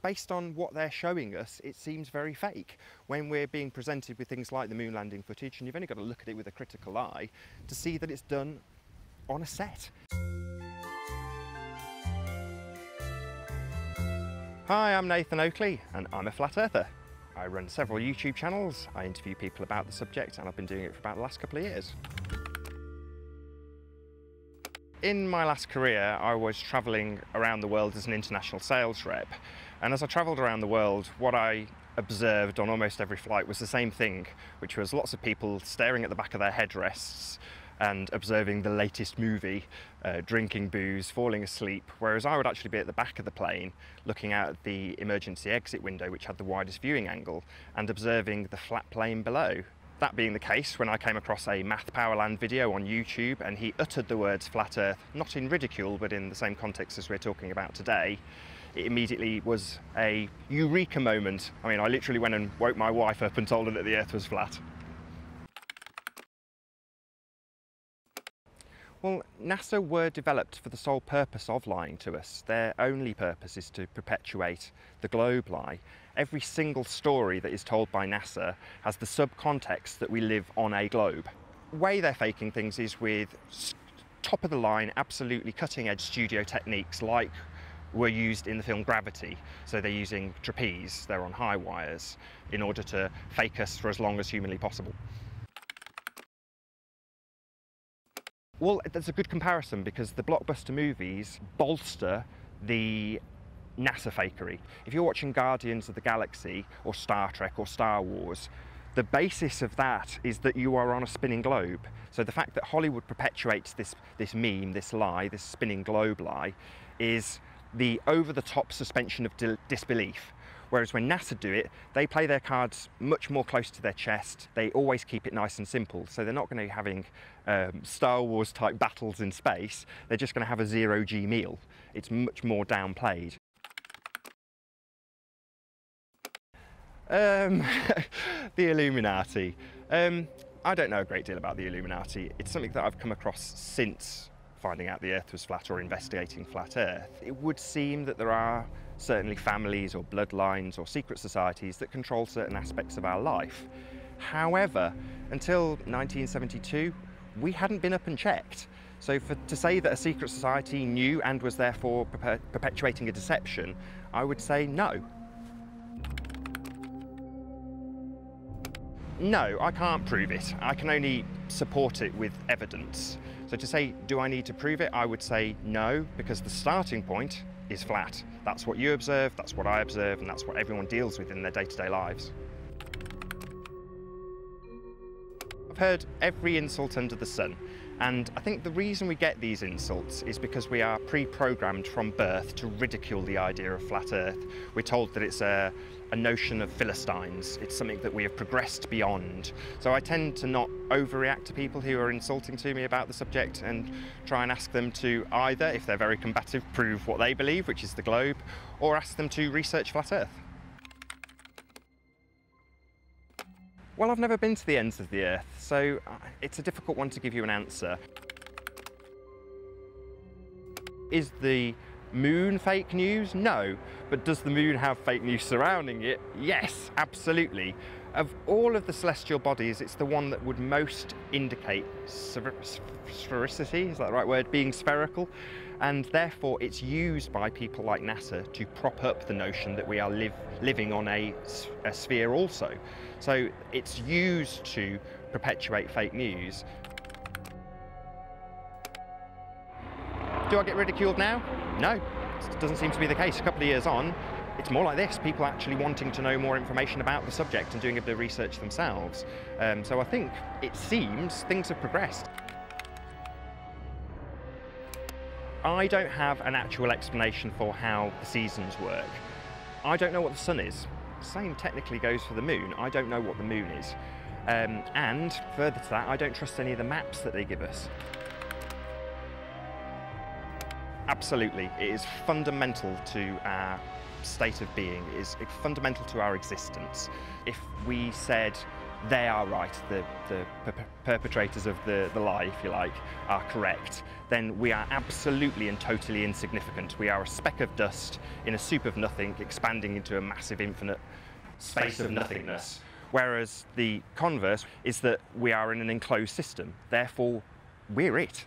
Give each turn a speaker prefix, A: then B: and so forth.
A: based on what they're showing us, it seems very fake when we're being presented with things like the moon landing footage, and you've only got to look at it with a critical eye to see that it's done on a set. Hi, I'm Nathan Oakley and I'm a flat earther. I run several YouTube channels, I interview people about the subject, and I've been doing it for about the last couple of years. In my last career, I was travelling around the world as an international sales rep, and as I travelled around the world, what I observed on almost every flight was the same thing, which was lots of people staring at the back of their headrests and observing the latest movie, drinking booze, falling asleep, whereas I would actually be at the back of the plane looking out at the emergency exit window, which had the widest viewing angle, and observing the flat plane below. That being the case, when I came across a Math Powerland video on YouTube and he uttered the words flat earth, not in ridicule but in the same context as we're talking about today, it immediately was a eureka moment. I mean, I literally went and woke my wife up and told her that the earth was flat. Well, NASA were developed for the sole purpose of lying to us. Their only purpose is to perpetuate the globe lie. Every single story that is told by NASA has the subcontext that we live on a globe. The way they're faking things is with top of the line, absolutely cutting edge studio techniques like were used in the film Gravity. So they're using trapeze, they're on high wires in order to fake us for as long as humanly possible. Well, that's a good comparison because the blockbuster movies bolster the NASA fakery. If you're watching Guardians of the Galaxy or Star Trek or Star Wars, the basis of that is that you are on a spinning globe. So the fact that Hollywood perpetuates this meme, this lie, this spinning globe lie, is the over-the-top suspension of disbelief. Whereas when NASA do it, they play their cards much more close to their chest. They always keep it nice and simple. So they're not going to be having Star Wars type battles in space. They're just going to have a zero-G meal. It's much more downplayed. The Illuminati. I don't know a great deal about the Illuminati. It's something that I've come across since finding out the Earth was flat or investigating flat Earth. It would seem that there are certainly families or bloodlines or secret societies that control certain aspects of our life. However, until 1972, we hadn't been up and checked. So to say that a secret society knew and was therefore perpetuating a deception, I would say no. No, I can't prove it. I can only support it with evidence. So to say, do I need to prove it? I would say no, because the starting point is flat. That's what you observe, that's what I observe, and that's what everyone deals with in their day-to-day lives. I've heard every insult under the sun, and I think the reason we get these insults is because we are pre-programmed from birth to ridicule the idea of flat Earth. We're told that it's a notion of Philistines, it's something that we have progressed beyond. So I tend to not overreact to people who are insulting to me about the subject and try and ask them to either, if they're very combative, prove what they believe, which is the globe, or ask them to research flat Earth. Well, I've never been to the ends of the Earth, so it's a difficult one to give you an answer. Is the moon fake news? No. But does the moon have fake news surrounding it? Yes, absolutely. Of all of the celestial bodies, it's the one that would most indicate sphericity, is that the right word? Being spherical. And therefore it's used by people like NASA to prop up the notion that we are living on a sphere also. So it's used to perpetuate fake news. Do I get ridiculed now? No, it doesn't seem to be the case. A couple of years on, it's more like this, people actually wanting to know more information about the subject and doing a bit of research themselves. So I think it seems things have progressed. I don't have an actual explanation for how the seasons work. I don't know what the sun is. Same technically goes for the moon. I don't know what the moon is. And further to that, I don't trust any of the maps that they give us. Absolutely, it is fundamental to our state of being, it is fundamental to our existence. If we said they are right, the perpetrators of the lie, if you like, are correct, then we are absolutely and totally insignificant. We are a speck of dust in a soup of nothing, expanding into a massive infinite space of nothingness. Whereas the converse is that we are in an enclosed system, therefore we're it.